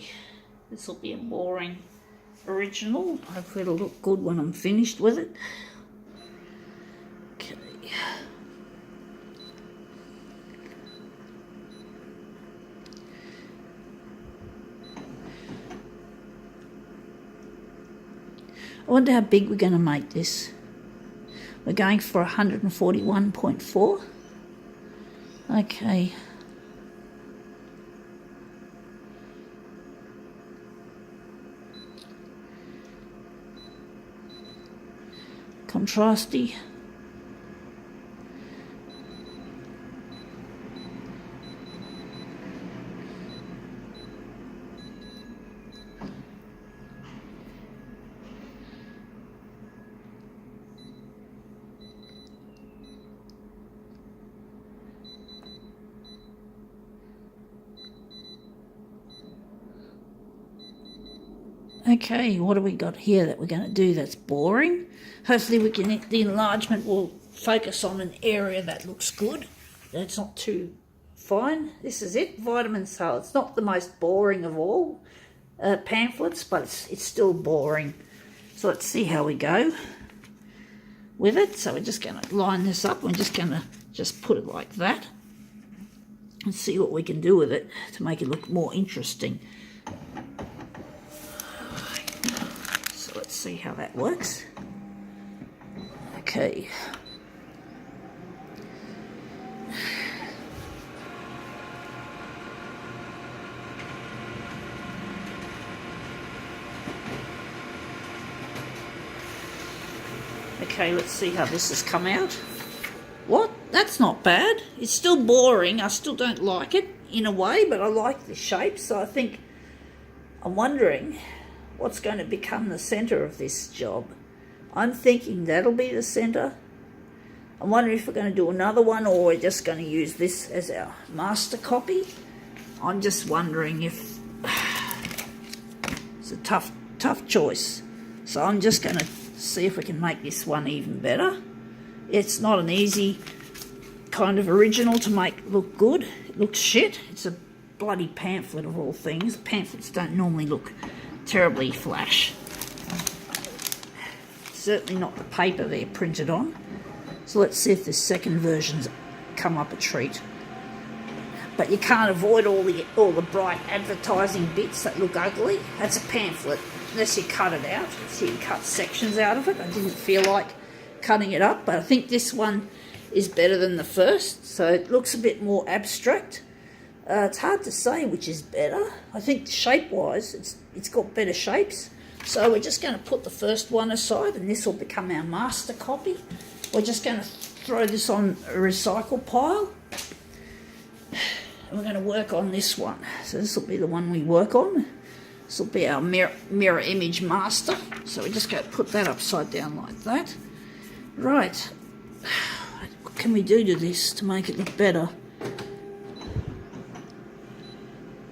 hopefully this will be a boring original. Hopefully it'll look good when I'm finished with it. Okay. I wonder how big we're going to make this. We're going for 141.4. Okay. Contrasty. Okay, what do we got here that we're going to do that's boring? Hopefully the enlargement will focus on an area that looks good. It's not too fine. This is it, vitamin cell. It's not the most boring of all pamphlets, but it's still boring. So let's see how we go with it. So we're just going to line this up. We're just going to put it like that and see what we can do with it to make it look more interesting. Let's see how that works. Okay. Okay, let's see how this has come out. What? That's not bad. It's still boring. I still don't like it in a way, but I like the shape, so I think I'm wondering what's going to become the centre of this job. I'm thinking that'll be the centre. I'm wondering if we're going to do another one or we're just going to use this as our master copy. I'm just wondering if it's a tough choice. So I'm just going to see if we can make this one even better. It's not an easy kind of original to make look good. It looks shit. It's a bloody pamphlet of all things. Pamphlets don't normally look terribly flash. Certainly not the paper they're printed on. So let's see if this second version's come up a treat. But you can't avoid all the bright advertising bits that look ugly. That's a pamphlet, unless you cut it out. So you can cut sections out of it. I didn't feel like cutting it up, but I think this one is better than the first. So it looks a bit more abstract. It's hard to say which is better. I think shape-wise, it's got better shapes. So we're just going to put the first one aside, and this will become our master copy. We're just going to throw this on a recycle pile, and we're going to work on this one. So this will be the one we work on. This will be our mirror image master. So we're just going to put that upside down like that. Right. What can we do to this to make it look better?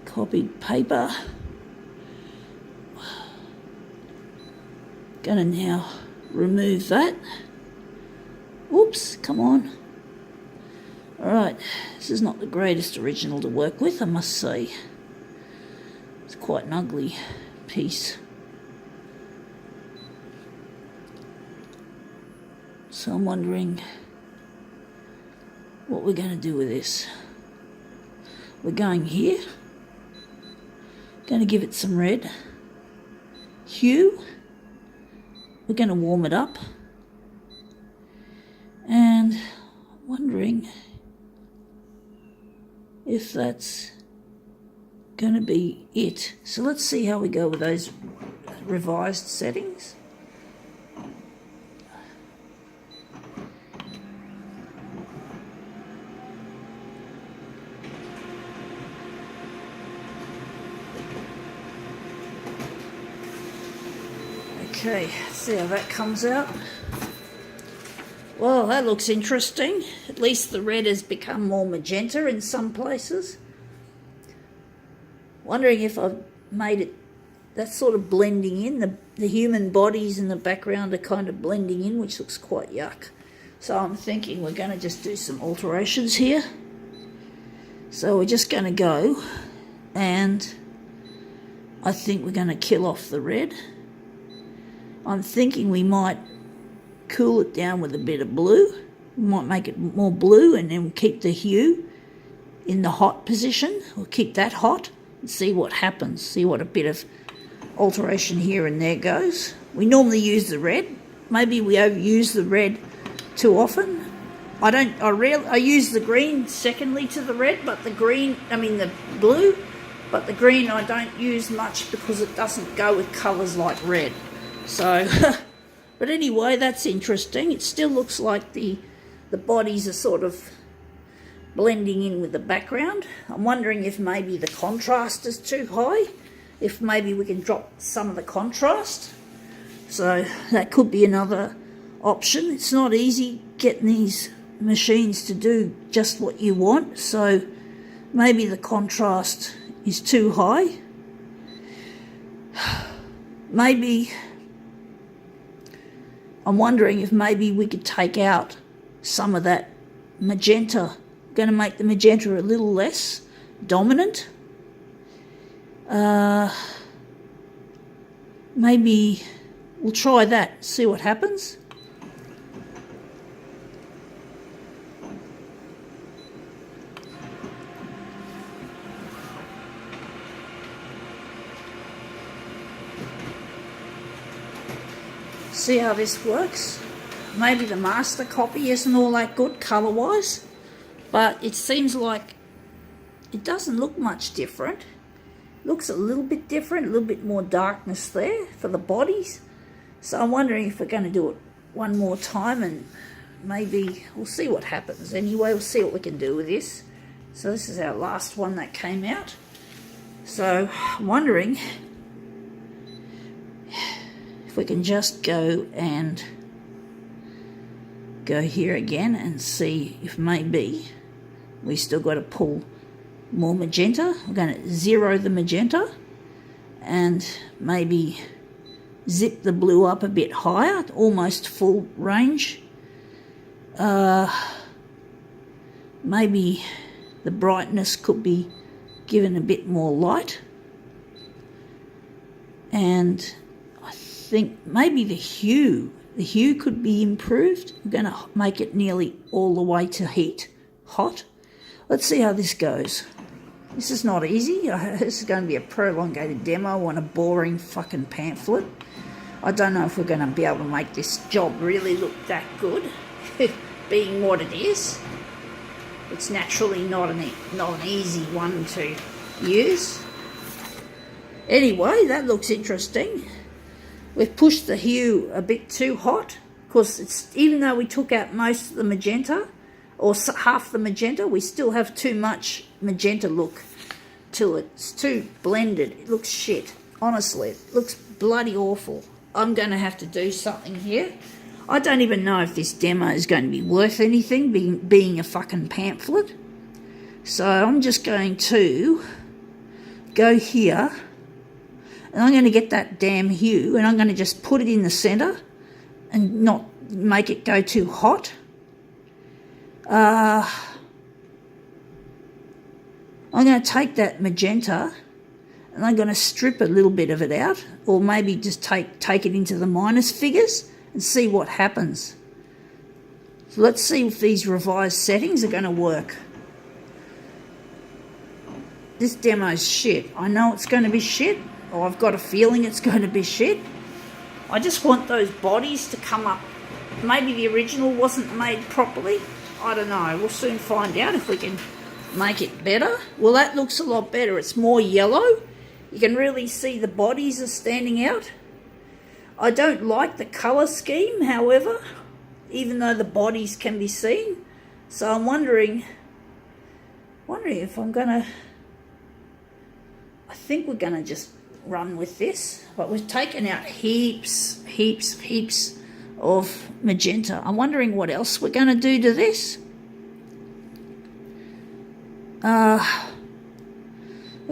Copied paper. Gonna now remove that. Whoops, come on. Alright, this is not the greatest original to work with, I must say. It's quite an ugly piece. So I'm wondering what we're going to do with this. We're going here. Going to give it some red hue. We're going to warm it up. And I'm wondering if that's going to be it. So let's see how we go with those revised settings. Okay, see how that comes out. Well, that looks interesting. At least the red has become more magenta in some places. Wondering if I've made it, that's sort of blending in. The human bodies in the background are kind of blending in, which looks quite yuck. So I'm thinking we're going to just do some alterations here. So we're just going to go and I think we're going to kill off the red. I'm thinking we might cool it down with a bit of blue. We might make it more blue and then keep the hue in the hot position. We'll keep that hot and see what happens. See what a bit of alteration here and there goes. We normally use the red. Maybe we overuse the red too often. I use the green secondly to the red, but the blue, but the green I don't use much because it doesn't go with colours like red. So, but anyway, that's interesting. It still looks like the bodies are sort of blending in with the background. I'm wondering if maybe the contrast is too high, if maybe we can drop some of the contrast. So that could be another option. It's not easy getting these machines to do just what you want, so maybe the contrast is too high. Maybe I'm wondering if maybe we could take out some of that magenta. I'm going to make the magenta a little less dominant. Maybe we'll try that, see what happens. See how this works. Maybe the master copy isn't all that good colour-wise, but it seems like it doesn't look much different. It looks a little bit different, a little bit more darkness there for the bodies. So I'm wondering if we're going to do it one more time and maybe we'll see what happens. Anyway, we'll see what we can do with this. So this is our last one that came out. So I'm wondering if we can just go here again and see if maybe we still got to pull more magenta. We're going to zero the magenta and maybe zip the blue up a bit higher, almost full range. Maybe the brightness could be given a bit more light. And I think maybe the hue could be improved. I'm going to make it nearly all the way to hot. Let's see how this goes. This is not easy. This is going to be a prolongated demo on a boring fucking pamphlet. I don't know if we're going to be able to make this job really look that good, being what it is. It's naturally not an easy one to use. Anyway, that looks interesting. We've pushed the hue a bit too hot because even though we took out most of the magenta or half the magenta, we still have too much magenta look to it. It's too blended. It looks shit. Honestly, it looks bloody awful. I'm going to have to do something here. I don't even know if this demo is going to be worth anything, being a fucking pamphlet. So I'm just going to go here and I'm going to get that damn hue and I'm going to just put it in the centre and not make it go too hot. I'm going to take that magenta and I'm going to strip a little bit of it out, or maybe just take it into the minus figures and see what happens. So let's see if these revised settings are going to work. This demo's shit. I know it's going to be shit, or I've got a feeling it's going to be shit. I just want those bodies to come up. Maybe the original wasn't made properly. I don't know. We'll soon find out if we can make it better. Well, that looks a lot better. It's more yellow. You can really see the bodies are standing out. I don't like the colour scheme, however, even though the bodies can be seen. So I'm wondering if I'm going to... I think we're going to just run with this. But we've taken out heaps of magenta. I'm wondering what else we're going to do to this. We're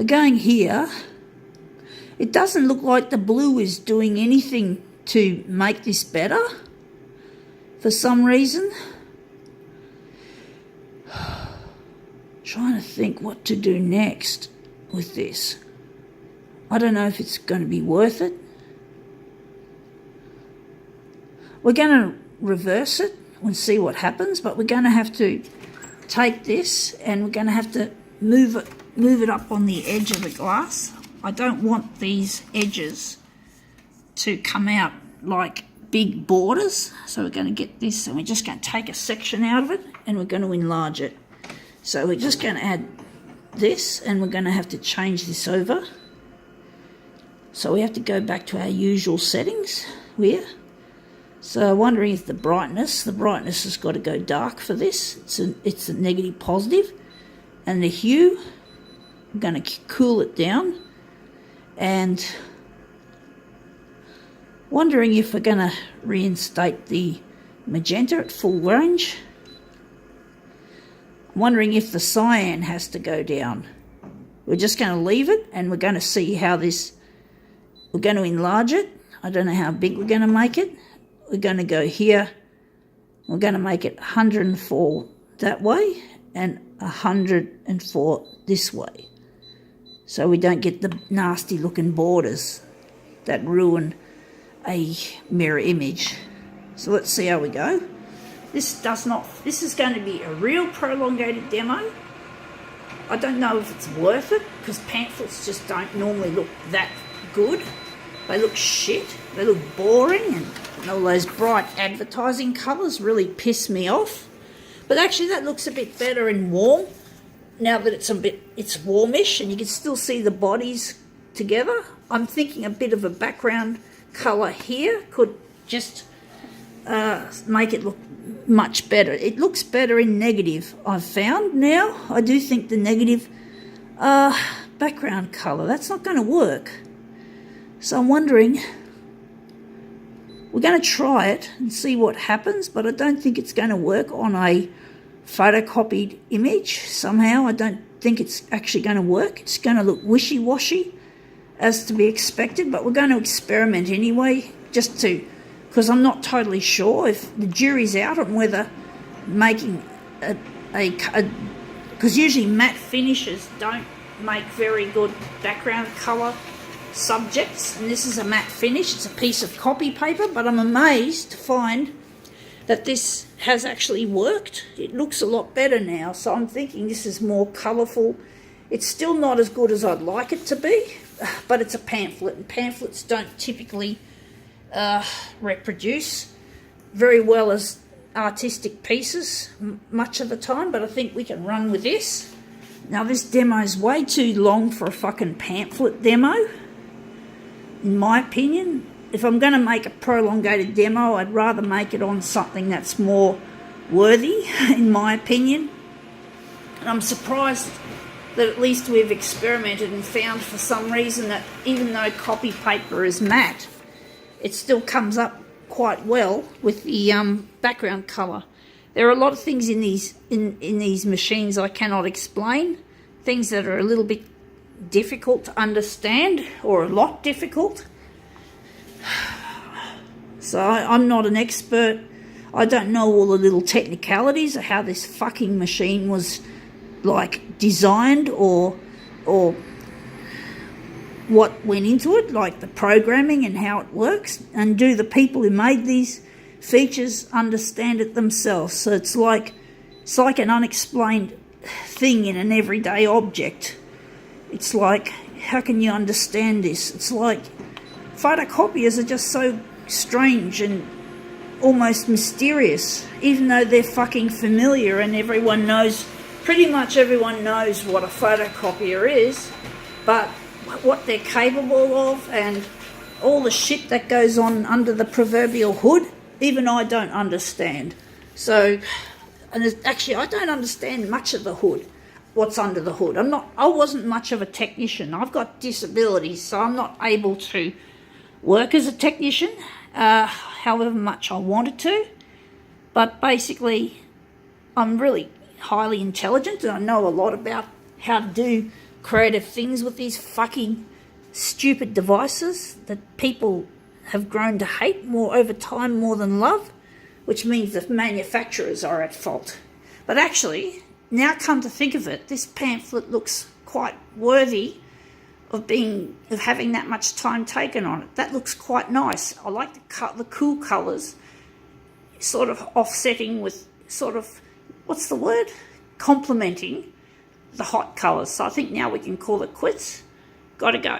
going here. It doesn't look like the blue is doing anything to make this better for some reason. Trying to think what to do next with this. I don't know if it's going to be worth it. We're going to reverse it and see what happens, but we're going to have to take this and we're going to have to move it up on the edge of the glass. I don't want these edges to come out like big borders, so we're going to get this and we're just going to take a section out of it and we're going to enlarge it. So we're just going to add this and we're going to have to change this over. So we have to go back to our usual settings here. So I'm wondering if the brightness has got to go dark for this. It's a negative positive. And the hue, I'm going to cool it down. And wondering if we're going to reinstate the magenta at full range. I'm wondering if the cyan has to go down. We're just going to leave it and we're going to see how this, we're going to enlarge it. I don't know how big we're going to make it. We're going to go here. We're going to make it 104 that way and 104 this way. So we don't get the nasty looking borders that ruin a mirror image. So let's see how we go. This is going to be a real prolongated demo. I don't know if it's worth it because pamphlets just don't normally look that good. They look shit, they look boring, and all those bright advertising colours really piss me off. But actually that looks a bit better in warm, now that it's warmish and you can still see the bodies together. I'm thinking a bit of a background colour here could just make it look much better. It looks better in negative, I've found now. I do think the negative background colour, that's not going to work. So I'm wondering, we're going to try it and see what happens, but I don't think it's going to work on a photocopied image somehow. I don't think it's actually going to work. It's going to look wishy-washy, as to be expected, but we're going to experiment anyway, just to, because I'm not totally sure if the jury's out on whether making because usually matte finishes don't make very good background colour subjects, and this is a matte finish. It's a piece of copy paper, but I'm amazed to find that this has actually worked. It looks a lot better now, so I'm thinking this is more colourful. It's still not as good as I'd like it to be, but it's a pamphlet, and pamphlets don't typically reproduce very well as artistic pieces much of the time, but I think we can run with this. Now this demo is way too long for a fucking pamphlet demo, in my opinion. If I'm going to make a prolongated demo, I'd rather make it on something that's more worthy, in my opinion. And I'm surprised that at least we've experimented and found for some reason that even though copy paper is matte, it still comes up quite well with the background colour. There are a lot of things in these machines I cannot explain, things that are a little bit difficult to understand, or a lot difficult. So I'm not an expert. I don't know all the little technicalities of how this fucking machine was like designed, or what went into it, like the programming and how it works, and do the people who made these features understand it themselves. So it's like an unexplained thing in an everyday object. It's like, how can you understand this? It's like photocopiers are just so strange and almost mysterious, even though they're fucking familiar and everyone knows, pretty much everyone knows what a photocopier is, but what they're capable of and all the shit that goes on under the proverbial hood, even I don't understand. So, and actually I don't understand much of the hood, what's under the hood. I wasn't much of a technician. I've got disabilities, so I'm not able to work as a technician, however much I wanted to. But basically, I'm really highly intelligent and I know a lot about how to do creative things with these fucking stupid devices that people have grown to hate more over time more than love, which means the manufacturers are at fault. But actually, now come to think of it, this pamphlet looks quite worthy of having that much time taken on it. That looks quite nice. I like the cool colours, sort of offsetting with sort of, what's the word? Complementing the hot colours. So I think now we can call it quits. Gotta go.